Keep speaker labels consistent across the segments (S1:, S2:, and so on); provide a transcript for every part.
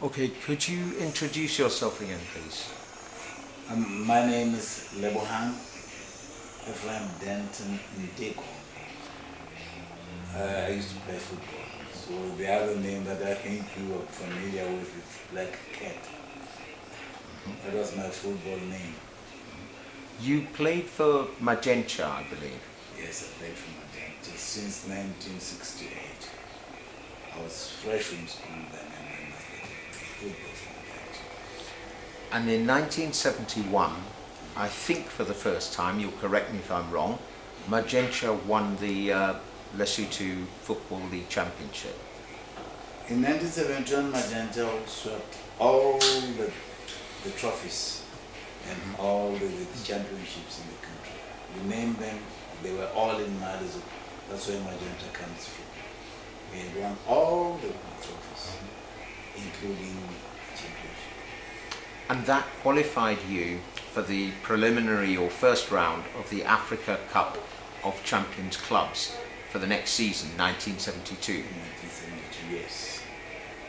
S1: Okay, could you introduce yourself again, please?
S2: My name is Lebohang Nteko. I used to play football, so the other name that I think you are familiar with is Black Cat. That was my football name.
S1: You played for Magenta, I believe.
S2: Yes, I played for Magenta since 1968. I was fresh from school then, and then I played football for Magenta.
S1: And in 1971, I think for the first time, you'll correct me if I'm wrong, Magenta won the Lesotho Football League Championship.
S2: In 1971, Magenta swept all the trophies and all the championships in the country. You name them, they were all in Malizo. That's where Magenta comes from. We had won all the trophies, including championship.
S1: And that qualified you for the preliminary or first round of the Africa Cup of Champions Clubs for the next season, 1972.
S2: 1972, yes.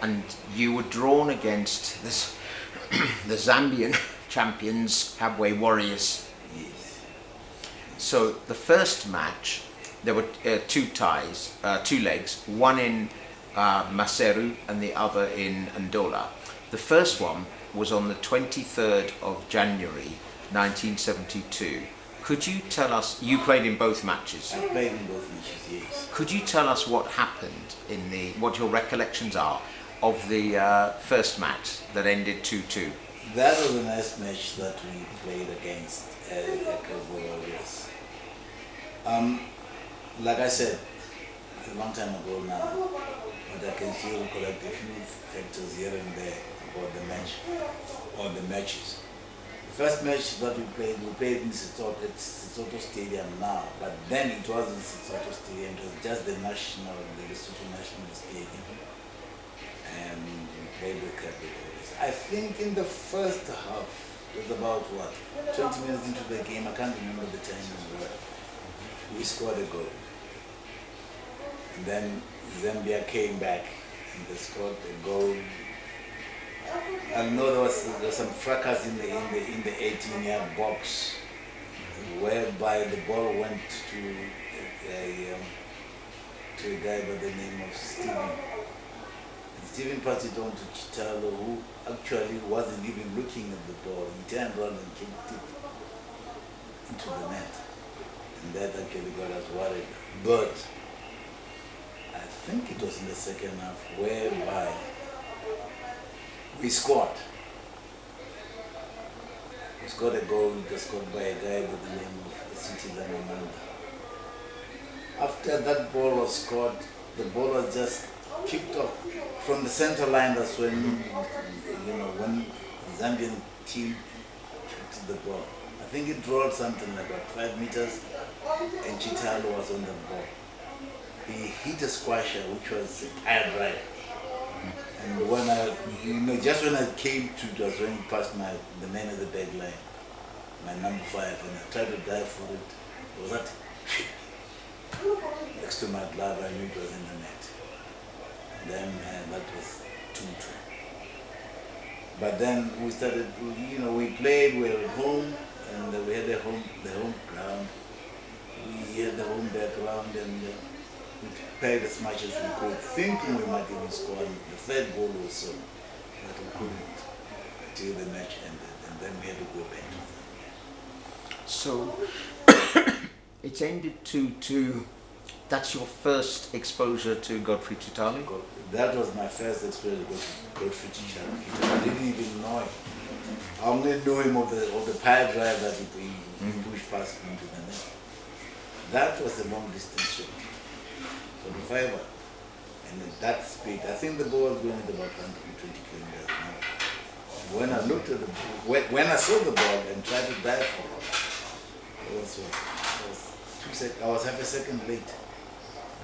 S1: And you were drawn against this, the Zambian champions, Kabwe Warriors.
S2: Yes.
S1: So the first match, there were two legs, one in Maseru and the other in Ndola. The first one was on the 23rd of January 1972. Could you tell us, you played in both matches?
S2: I played in both matches, yes.
S1: Could you tell us what happened what your recollections are of the first match that ended 2-2?
S2: That was a nice match that we played against Kabwe Warriors. Like I said, it's a long time ago now, but I can still collect a few factors here and there about the match or the matches. The first match that we played in Sesotho Stadium now, but then it wasn't Sesotho Stadium, it was just the Lesotho National Stadium. And we played with Kabwe Warriors. I think in the first half, it was about 20 minutes into the game, I can't remember the time as well. We scored a goal. And then Zambia came back and they scored a goal. I know there was some fracas in the 18-yard box, whereby the ball went to a guy by the name of Stephen. Stephen passed it on to Chitalu, who actually wasn't even looking at the ball. He turned around and kicked it into the net. And that actually got us worried. But I think it was in the second half whereby we scored. We scored a goal. It was scored by a guy by the name of Citizen. After that ball was scored, the ball was just kicked off from the center line. That's when, when the Zambian team kicked the ball. I think it rolled something like about 5 meters, and Chitalu was on the ball. He hit a squasher, which was a pile drive. And when just when I came to it was when he passed the man at the back line, my number 5, and I tried to dive for it. It was that next to my glove, I knew it was in the net. And then that was 2-2. But then we started, we played, we were at home, and we had the home ground. We had the home background, and we played as much as we could, thinking we might even score. And the third goal was so that we couldn't until the match ended, and then we had to go back to them.
S1: So it ended 2-2. That's your first exposure to Godfrey Chitalu?
S2: That was my first exposure to Godfrey Chitalu. I didn't even know him. I only knew him of the pile drive that he pushed past into the net. That was a long distance shot. For the fiber. And at that speed, I think the ball was going at about 120 kilometers an hour. When I looked at the ball, when I saw the ball and tried to dive for it, I was half a second late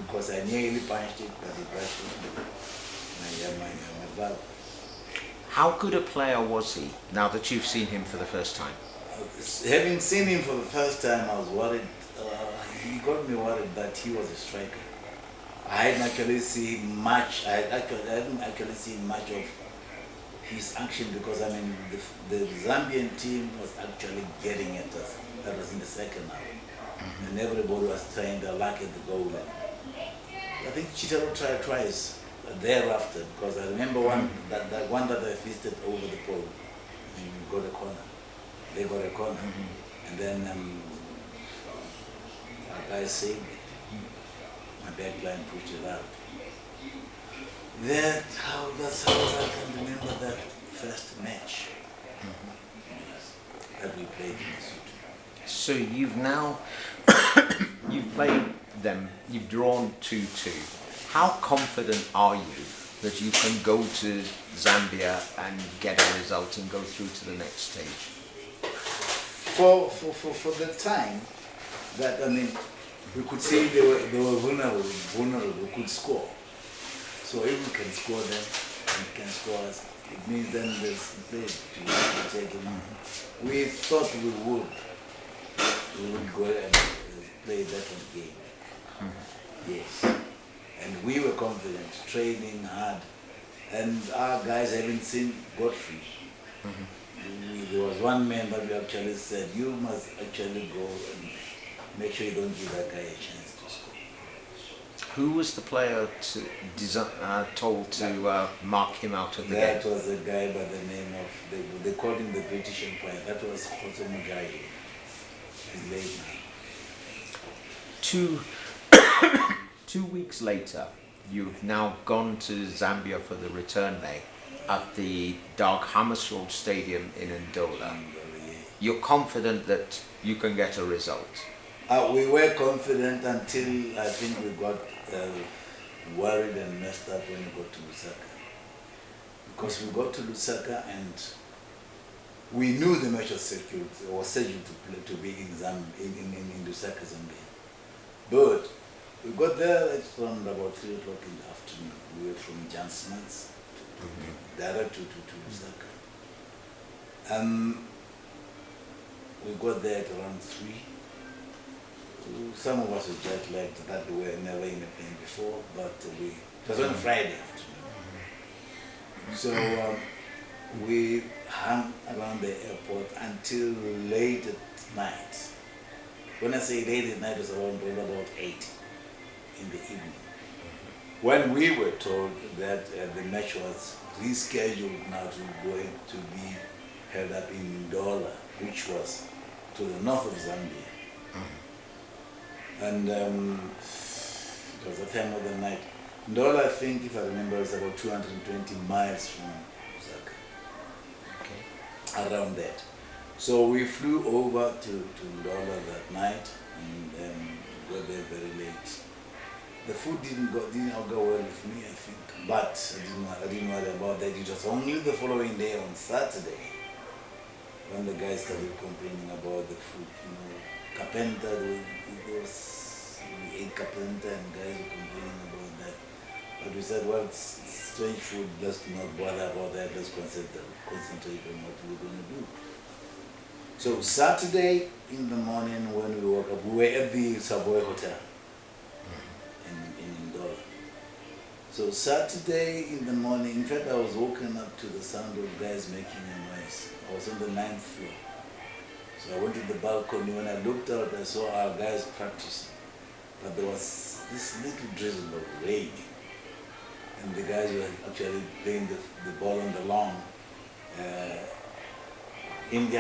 S2: because I nearly punched it, but it brushed my valve.
S1: How good a player was he, now that you've seen him for the first time?
S2: Having seen him for the first time, I was worried. He got me worried that he was a striker. I didn't actually see much. I didn't actually see much of his action, because I mean the Zambian team was actually getting at us. That was in the second half, and everybody was trying their luck at the goal. I think Chitalu tried twice thereafter, because I remember that one that I fisted over the pole and got a corner. They got a corner, and then our guy saved it. My back line pushed it out. That's how I can remember that first match that we played in Lesotho.
S1: So you've now you've played them, you've drawn 2-2. How confident are you that you can go to Zambia and get a result and go through to the next stage?
S2: For the time that, I mean, we could say they were vulnerable, we could score. So if we can score them and can score us, it means then there's play to take it. We thought we would go and play that game. Yes. And we were confident, training hard. And our guys haven't seen Godfrey. There was one man that we actually said, you must actually go and make sure you don't give that guy a chance to score.
S1: Who was the player told to mark him out of the game?
S2: That was a guy by the name of, they called him the British Empire. That was Khoso Mujahi. His late name.
S1: 2 weeks later, you've now gone to Zambia for the return leg at the Dag Hammarskjöld Stadium in Ndola. You're confident that you can get a result?
S2: We were confident until I think we got worried and messed up when we got to Lusaka. Because we got to Lusaka and we knew the match was scheduled to be in Lusaka, Zambia. But we got there at around about 3 o'clock in the afternoon. We were from Jan Smith's direct to Lusaka. We got there at around 3. Some of us were jet lagged, that we were never in a plane before, but it was on Friday afternoon. So we hung around the airport until late at night. When I say late at night, it was around about 8 in the evening. When we were told that the match was rescheduled now to be held up in Ndola, which was to the north of Zambia. And it was the time of the night. Ndola, I think, if I remember, is about 220 miles from Lusaka. Okay. Around that. So we flew over to Ndola that night and got there very late. The food didn't go well with me, I think, but I didn't worry about that. It was only the following day on Saturday when the guys started complaining about the food. You know, carpenter, we ate carpenter and guys were complaining about that. But we said, well, it's strange food, let's not bother about that, let's concentrate on what we're going to do. So Saturday in the morning when we woke up, we were at the Savoy Hotel in Ndola. So Saturday in the morning, in fact I was woken up to the sound of guys making a noise. I was on the 9th floor. So I went to the balcony. When I looked out, I saw our guys practicing. But there was this little drizzle of rain. And the guys were actually playing the ball on the lawn. In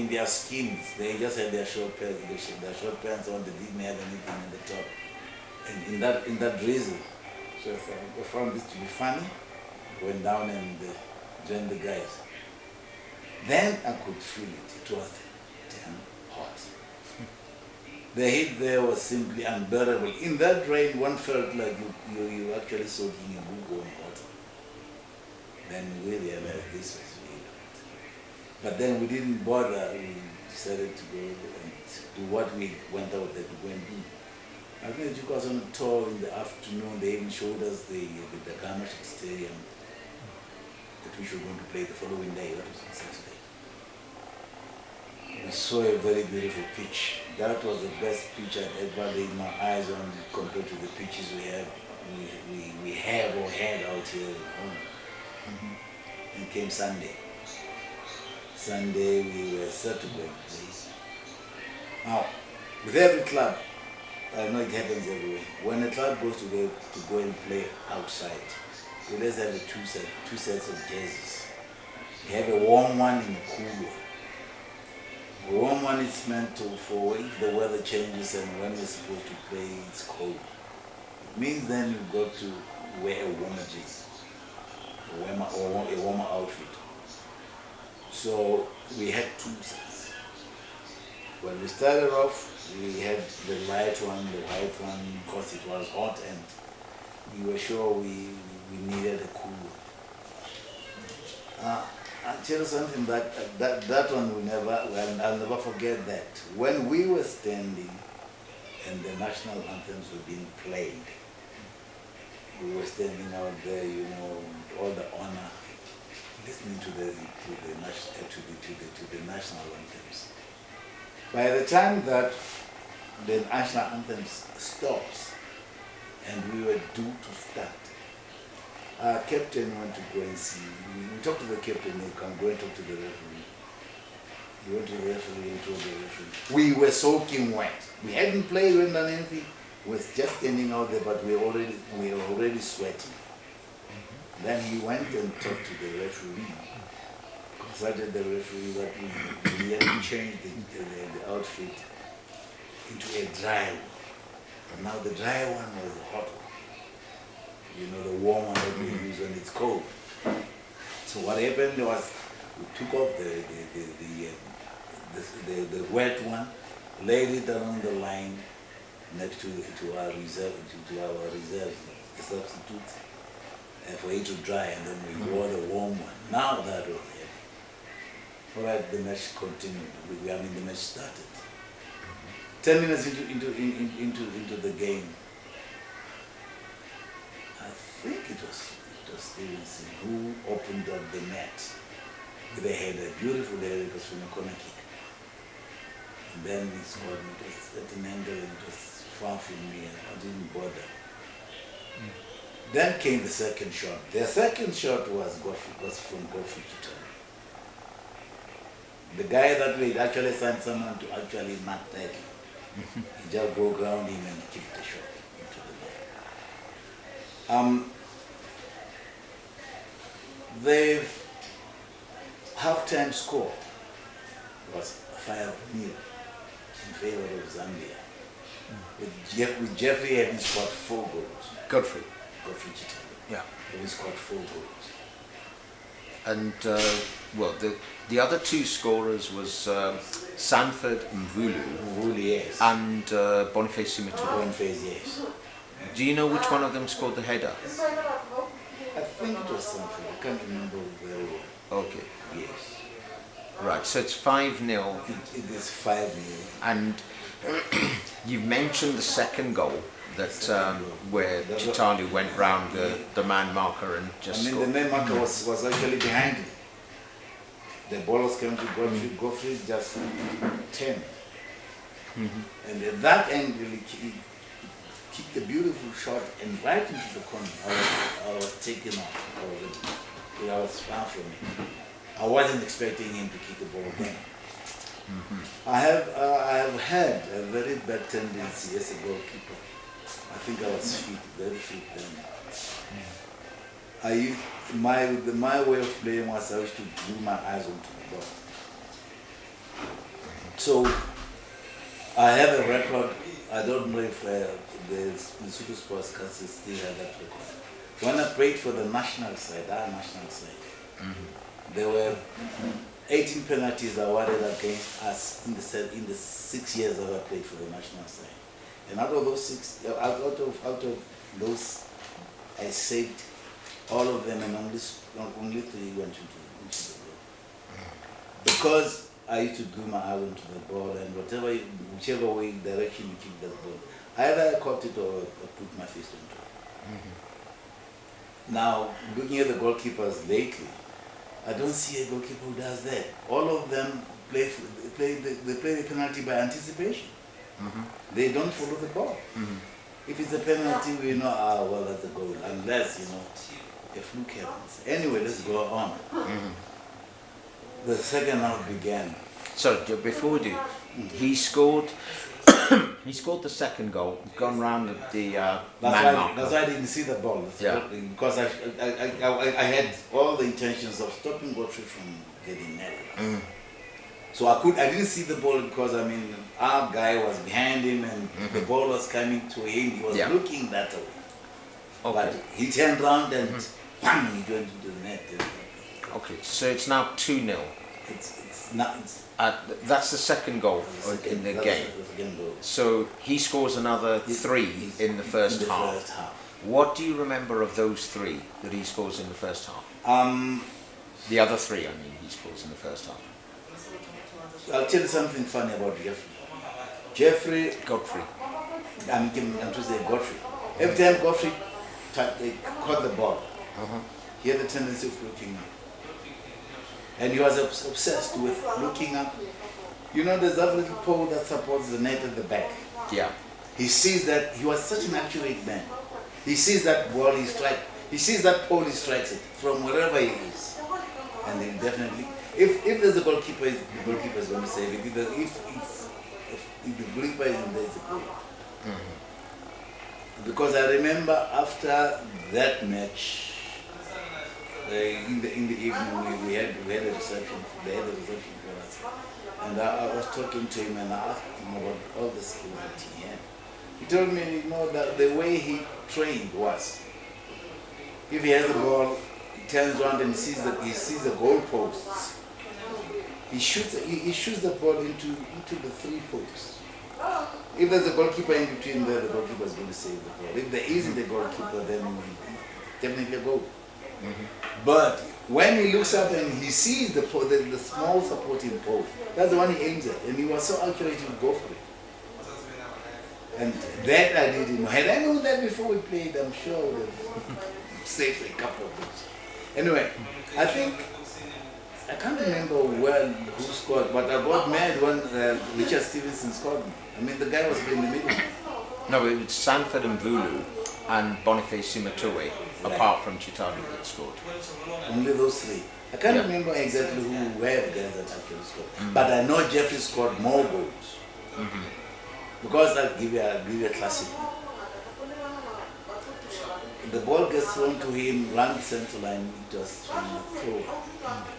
S2: their skins, they just had their short pants on. They didn't have anything on the top. And in that drizzle, so I found this to be funny. Went down and joined the guys. Then I could feel it. It was damn hot. The heat there was simply unbearable. In that rain, one felt like you actually soaking a lukewarm water. Then we realized this was really hot. But then we didn't bother. We decided to go and do what we went out there to go and do. I think they took us on a tour in the afternoon. They even showed us the Hammarskjöld Stadium that we were going to play the following day. That was on Saturday. We saw a very beautiful pitch. That was the best pitch I'd ever laid my eyes on compared to the pitches we have or had out here at home. And came Sunday. Sunday we were set to go and play. Now, with every club, I know it happens everywhere. When a club goes to go and play outside, we always have two sets of jerseys. You have a warm one and a cool one. The warm one is meant for if the weather changes and when you're supposed to play, it's cold. It means then you've got to wear a warmer jersey, a warmer outfit. So we had two sets. When we started off, we had the light one, the white one, because it was hot and we were sure we needed a cool one. I'll tell you something, that one I'll never forget that. When we were standing and the national anthems were being played, we were standing out there, you know, with all the honor, listening to the national anthems. By the time that the national anthems stops and we were due to start, our captain went to go and see. We talked to the captain, he can go and talk to the referee. He went to the referee and told the referee. We were soaking wet. We hadn't played, we hadn't done anything. We were just standing out there, but we were already sweating. Then he went and talked to the referee. Consulted the referee that we had to change the outfit into a dry one. But now the dry one was the hot one. You know, the warm one that we use when it's cold. So what happened was we took off the wet one, laid it along the line next to our reserve, the substitutes, for it to dry, and then we wore the warm one. Now that was it. All right, the match continued. The match started. 10 minutes into the game, I think it was Stevenson who opened up the net with a header, beautiful header, it was from a corner kick. And then he scored, it was at an angle, it was far from me, and I didn't bother. Then came the second shot. The second shot was from Godfrey Chitalu. The guy that we actually sent someone to actually mark that. He just go around him and kick the shot into the net. The halftime score was 5-0 in favor of Zambia. With Jeffrey having scored 4 goals.
S1: Godfrey
S2: Chitalu.
S1: Yeah.
S2: He scored 4 goals.
S1: And well, the other 2 scorers was Sanford Mvulu,
S2: yes.
S1: and Boniface Simatulu.
S2: Boniface, yes.
S1: Do you know which one of them scored the header?
S2: I think it was Sanford. I can't remember very well.
S1: Okay.
S2: Yes.
S1: Right, so it's 5-0.
S2: It is 5-0.
S1: And you've mentioned the second goal that where Chitalu went round the man marker and just scored.
S2: The man marker was actually behind him. The ball was coming to Godfrey. Godfrey just turned. And at that angle, he kicked a beautiful shot and right into the corner. I was taken off. I was far from it. I wasn't expecting him to kick the ball again. I have had a very bad tendency as a goalkeeper. I think I was very fit then. My way of playing was I used to glue my eyes onto the ball. So I have a record. I don't know if the Super Sports Council still have that record. When I played for the national side, our national side, there were 18 penalties awarded against us in the 6 years that I played for the national side. And out of those those, I saved all of them, and only 3 went into the goal. Because I used to glue my eye onto the ball, and whichever way direction you kick that ball, either I caught it or put my fist onto it. Now, looking at the goalkeepers lately, I don't see a goalkeeper who does that. All of them play the penalty by anticipation. They don't follow the ball. If it's a penalty, we know, well, that's a goal. Unless, a fluke happens. Anyway, let's go on. The second half began.
S1: So before we do, he scored. He scored the second goal. Gone round the man marker.
S2: That's why I didn't see the ball.
S1: Yeah.
S2: Because I had all the intentions of stopping Godfrey from getting nailed. So I didn't see the ball because our guy was behind him and the ball was coming to him. He was looking that way.
S1: Okay.
S2: But he turned around and bang, he went into the net.
S1: Okay, so it's now 2-0.
S2: It's not.
S1: That's the second goal in the game. So he scores another 3 in the first half. What do you remember of those 3 that he scores in the first half? The other 3, he scores in the first half.
S2: I'll tell you something funny about Godfrey.
S1: Godfrey.
S2: I'm to say Godfrey. Every time Godfrey caught the ball, he had the tendency of looking up. And he was obsessed with looking up. You know, there's that little pole that supports the net at the back.
S1: Yeah.
S2: He sees that, he was such an accurate man. He sees that ball, he sees that pole, he strikes it from wherever he is. And then definitely, if there's a goalkeeper, the goalkeeper is going to save it. If the goalkeeper is in there, it's a goal. Because I remember after that match, in the evening we had a reception. They had a reception for us, and I was talking to him and I asked him about all the skills that he had. He told me, that the way he trained was, if he has the ball, he turns around and he sees the goal posts. He shoots the ball into the 3 posts. If there's a goalkeeper in between there, the goalkeeper is going to save the ball. If there isn't a goalkeeper, then definitely a goal. But when he looks up and he sees the small supporting pole, that's the one he aims at. And he was so accurate, he would go for it. And that I didn't know. Had I known that before we played, I'm sure I would have saved a couple of goals. Anyway, I can't remember who scored, but I got mad when Richard Stevenson scored. The guy was playing in the middle.
S1: No, it was Sanford and Vulu and Boniface Simatue, apart from Chitalu, that scored.
S2: Only those 3. I can't remember exactly where the guys that actually scored. But I know Jeffrey scored more goals. Because I'll give you a classic. The ball gets thrown to him, runs the central line, it was throw.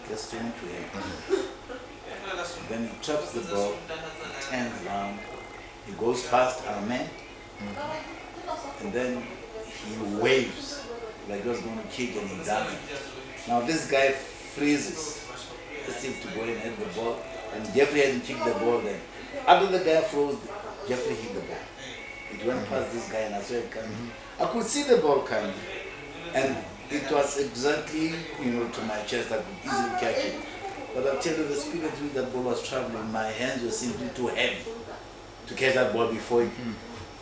S2: Gets thrown to him. Then he traps the ball, he turns around, he goes past our man, and then he waves like he was going to kick and he doesn't. Now this guy freezes, as if to go and hit the ball, and Jeffrey hasn't kicked the ball then. After the guy froze, Jeffrey hit the ball. It went past this guy and I saw it coming. I could see the ball coming, and it was exactly, to my chest. I could easily catch it. But I'll tell you, the speed at which that ball was traveling, my hands were simply too heavy to catch that ball before it.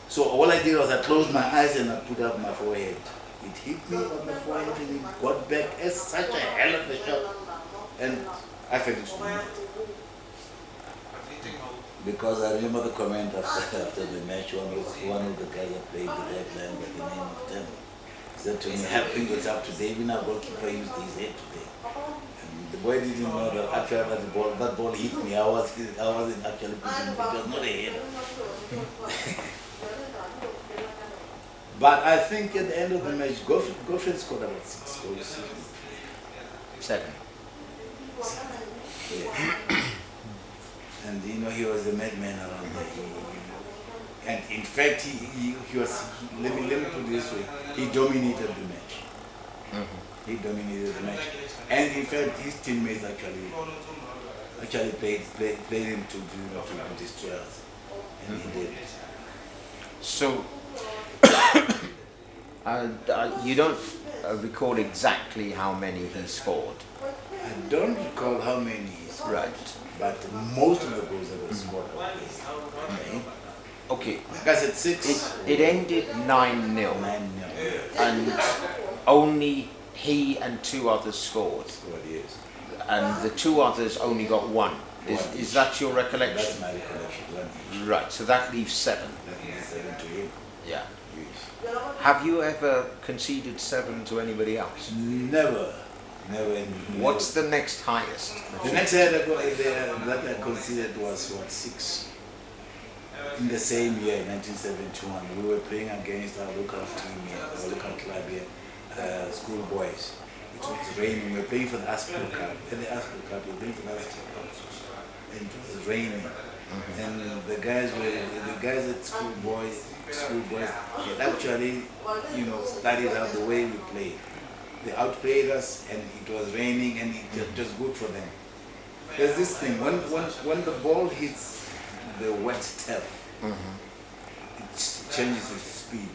S2: So all I did was I closed my eyes and I put up my forehead. It hit me on my forehead and it got back as such a hell of a shot. And I felt it to me. Because I remember the comment after the match, one of the guys that played the red line by the name of Temple. He said to me, "Helping it up today, even our goalkeeper used his head today." And the boy didn't know that actually that ball hit me. I wasn't actually pushing it. It was not a header. But I think at the end of the match, Godfrey scored about 6 goals.
S1: 7.
S2: Yeah. And he was a madman around there. And in fact, he was. Let me put it this way: he dominated the match. He dominated the match, and in fact, his teammates actually played him to destroy us, and he did.
S1: So you don't recall exactly how many he scored.
S2: I don't recall how many he scored.
S1: Right.
S2: But most of the goals that were scored were
S1: Okay.
S2: Like I said, 6.
S1: It ended 9-0.
S2: 9-0.
S1: And only he and 2 others scored.
S2: Yes.
S1: And the 2 others only got 1. Is that your recollection?
S2: That's my recollection. 1 each.
S1: Right, so that leaves 7.
S2: That leaves 7 to him.
S1: Yeah.
S2: Yes.
S1: Have you ever conceded 7 to anybody else?
S2: Never.
S1: What's the next highest?
S2: The next head that I considered was what, 6. In the same year, 1971, we were playing against our local team here, our local club here, school boys. It was raining. We were playing for the Aspro Cup. In the Aspro Cup, we were playing for the Aspro Cup. And it was raining. And the guys at school boys had actually, studied out the way we played. They outplayed us, and it was raining, and it was just good for them. There's this thing, when the ball hits the wet turf, it changes its speed.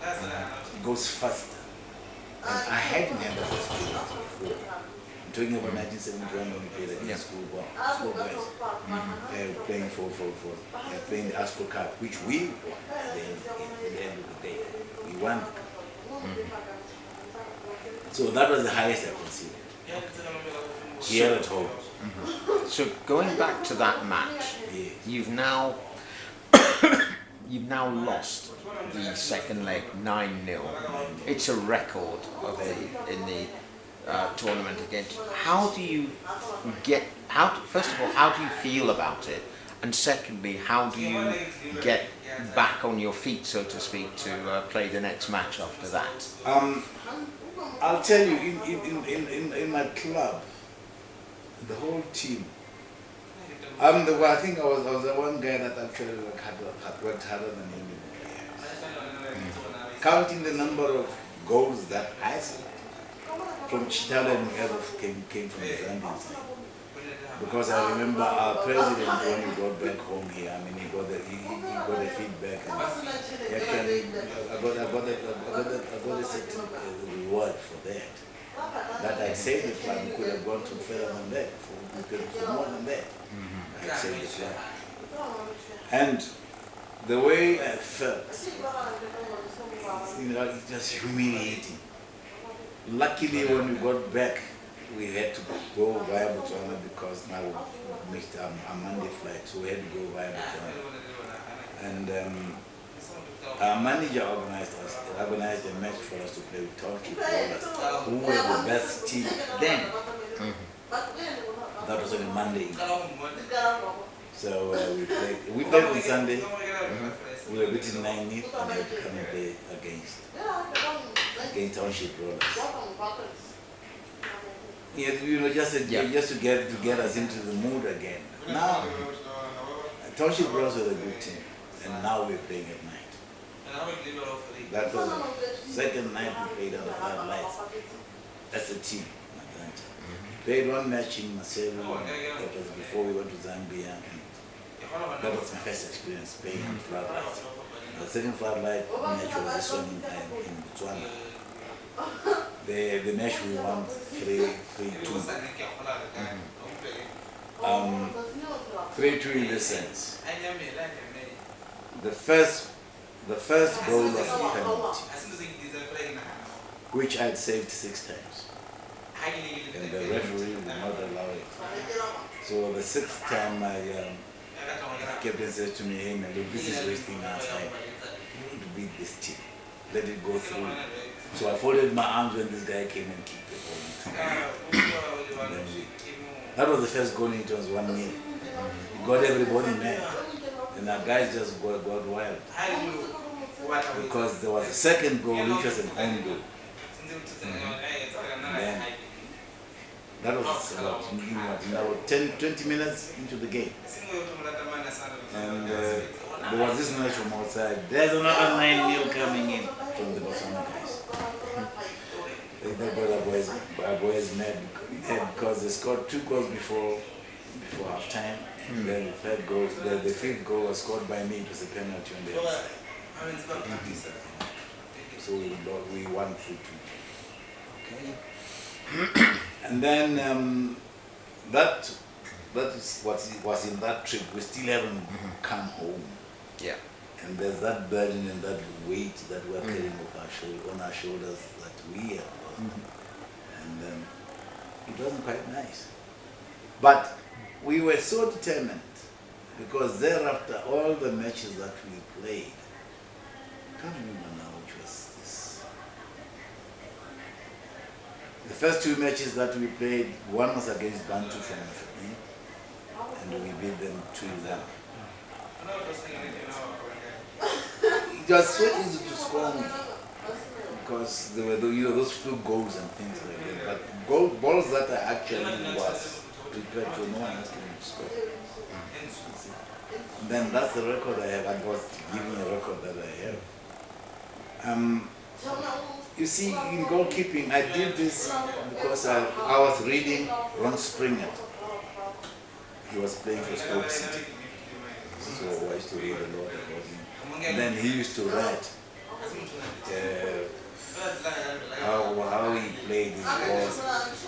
S2: It goes faster. And I had never experienced before. I'm talking about 1971 when we played against school boys. They were playing they were playing the Aspro Cup, which we won at the end of the day. We won the cup. So that was the highest I considered. Here at home.
S1: So going back to that match,
S2: Yes.
S1: you've now lost the second leg 9-0. It's a record in the tournament again. How do you first of all, how do you feel about it? And secondly, how do you get back on your feet, so to speak, to play the next match after that?
S2: I'll tell you, in my club, the whole team, I think I was the one guy that actually worked harder than anybody else. Counting the number of goals that I scored from Chitalu and whoever came from the Zambian side. Because I remember our president, when he got back home here, he got the feedback, and actually I got a certain reward for that. That I saved the club. We could have gone to further than that, we could have more than that. I saved the club. And the way I felt, it's just humiliating. Luckily, when we got back, we had to go via Botswana because now we missed a Monday flight, so we had to go via Botswana. And our manager organized a match for us to play with Township Rollers, who were the best team then. That was on a Monday. So we played on Sunday. We were beaten 9-0, and they had to come and play against Township Rollers. Yeah, just to get us into the mood again. Now, Township Rollers was a good team, and now we're playing at night. That was the second night we played on the floodlights. That's the team, Atlanta. Played one match in Maseru, that was before we went to Zambia. And that was my first experience playing on floodlights. The second floodlight match was this one in Botswana. The match we won 3-2. 3-2 in this sense. The first goal was a penalty, which I had saved 6 times. And the referee would not allow it. So the 6th time, my captain said to me, "Hey man, look, this is wasting our time. You want to beat this team. Let it go through." So I folded my arms when this guy came and kicked the ball. That was the first goal, and it was 1-0. It got everybody mad. And our guys just got wild. Because there was a second goal, which was an own goal. And then, that was about 20 minutes into the game. And there was this noise from outside. "There's another 9-0 coming in," from the Botswana guys. They got our boys mad because they scored 2 goals before half time. Then the 5th goal was scored by me. It was a penalty on the other side. So we won 3-2. Okay. And then that is what was in that trip. We still haven't come home.
S1: Yeah.
S2: And there's that burden and that weight that we're carrying on our shoulders that we are. And it wasn't quite nice. But we were so determined, because thereafter all the matches that we played, I can't remember now which was The first two matches that we played, one was against Bantu from Philippines, and we beat them 2-1. It was so easy to score me because there were those few goals and things like that. But balls that I actually was prepared to, no one else can score. Then that's the record I have. I was giving a record that I have. You see, in goalkeeping, I did this because I was reading Ron Springer. He was playing for Stoke City. So I used to read a lot about him. And then he used to write how he played his balls,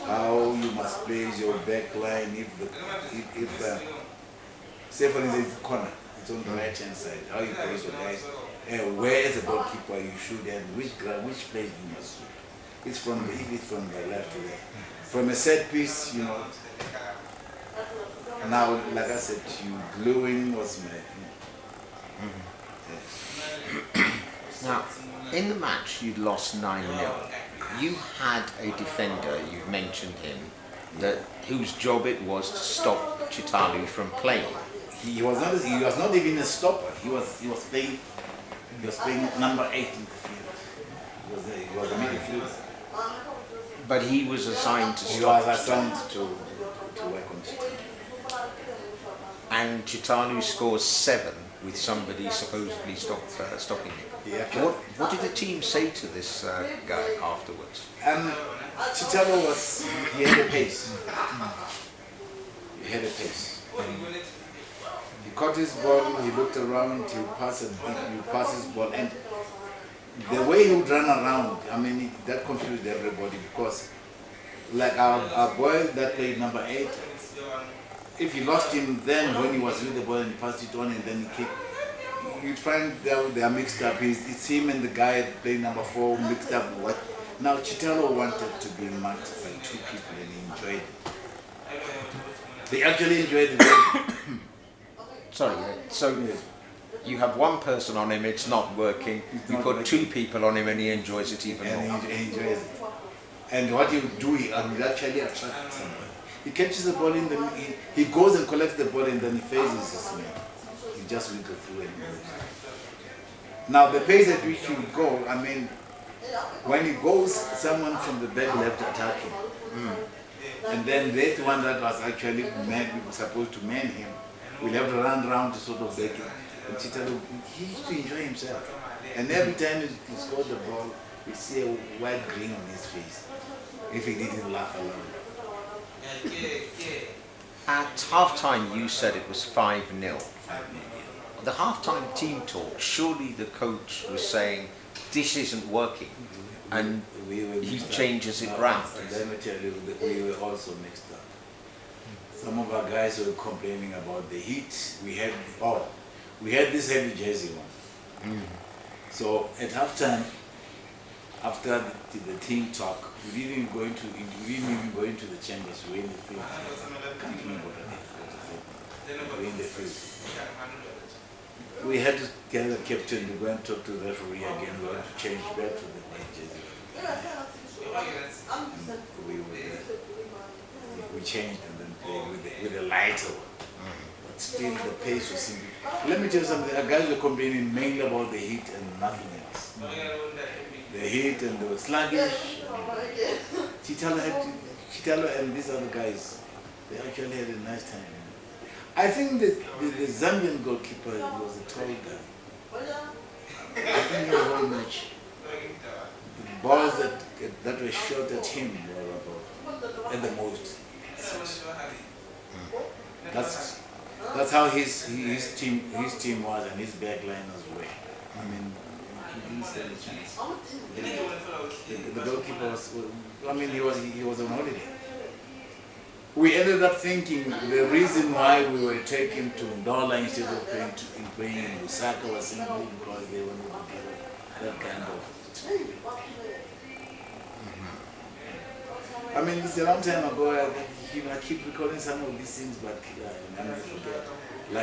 S2: how you must place your back line if say for instance it's corner, it's on the right hand side, how you place your guys, where as a goalkeeper you should and which place you must shoot. It's from if it's from the left to left. From a set piece, you know. Now, like I said, gluing was my thing.
S1: Now, in the match you'd lost 9-0. You had a defender, you mentioned him, whose job it was to stop Chitalu from playing.
S2: He was not even a stopper. He was playing number 8 in the field. He was a midfielder.
S1: But he was assigned to stop.
S2: He was assigned to work on Chitalu.
S1: And Chitalu scores 7 with somebody supposedly stopping him.
S2: Yeah.
S1: What did the team say to this guy afterwards?
S2: Chitalu he had a pace. He had a pace. He caught his ball, he looked around, he passed his ball, and the way he would run around, I mean, that confused everybody because, like our boy that played number 8, if you lost him then when he was with the ball and he passed it on and then he kicked, you find they are mixed up. It's him and the guy playing number 4 mixed up. Now Chitalu wanted to be marked by 2 people and he enjoyed it. They actually enjoyed the game.
S1: Sorry, so you have one person on him, it's not working. You put 2 people on him and he enjoys it even more.
S2: He enjoys it. And what he would do, he actually attracts somebody. He catches the ball in the, he goes and collects the ball and then he phases this man. He just will go through and goes. Now the pace at which he would go, I mean, when he goes, someone from the back left attack him. And then that one that was actually supposed to man him, will have to run around to sort of break him. And Chitalu, he used to enjoy himself. And every time he scored the ball, we see a wide grin on his face, if he didn't laugh aloud.
S1: At half-time you said it was 5-0. The half-time team talk, surely the coach was saying, this isn't working, and he changes it round.
S2: Let me tell you, we were also mixed up. Some of our guys were complaining about the heat. We had this heavy jersey one. So at halftime, after the team talk, we didn't even go into the chambers. We were in the field. I can't remember what we were in the field. We had to get the captain to go and talk to the referee again. We had to change back to the white jersey. We changed and then played with a lighter one. But still the pace was simple. Let me tell you something, our guys were complaining mainly about the heat and nothing else. The heat and they were sluggish. Chitalu and these other guys, they actually had a nice time. I think that the Zambian goalkeeper was a tall guy. I think he was very much. The balls that were shot at him were about, at the most, 6. That's how his team was and his backliners were. I mean, he didn't stand a chance. The goalkeeper was, I mean, he was on holiday. We ended up thinking the reason why we were taken to Ndola instead of playing in Lusaka was simply because they wanted to give that kind of. I mean, it's a long time ago. I keep recalling some of these things, but I never forget.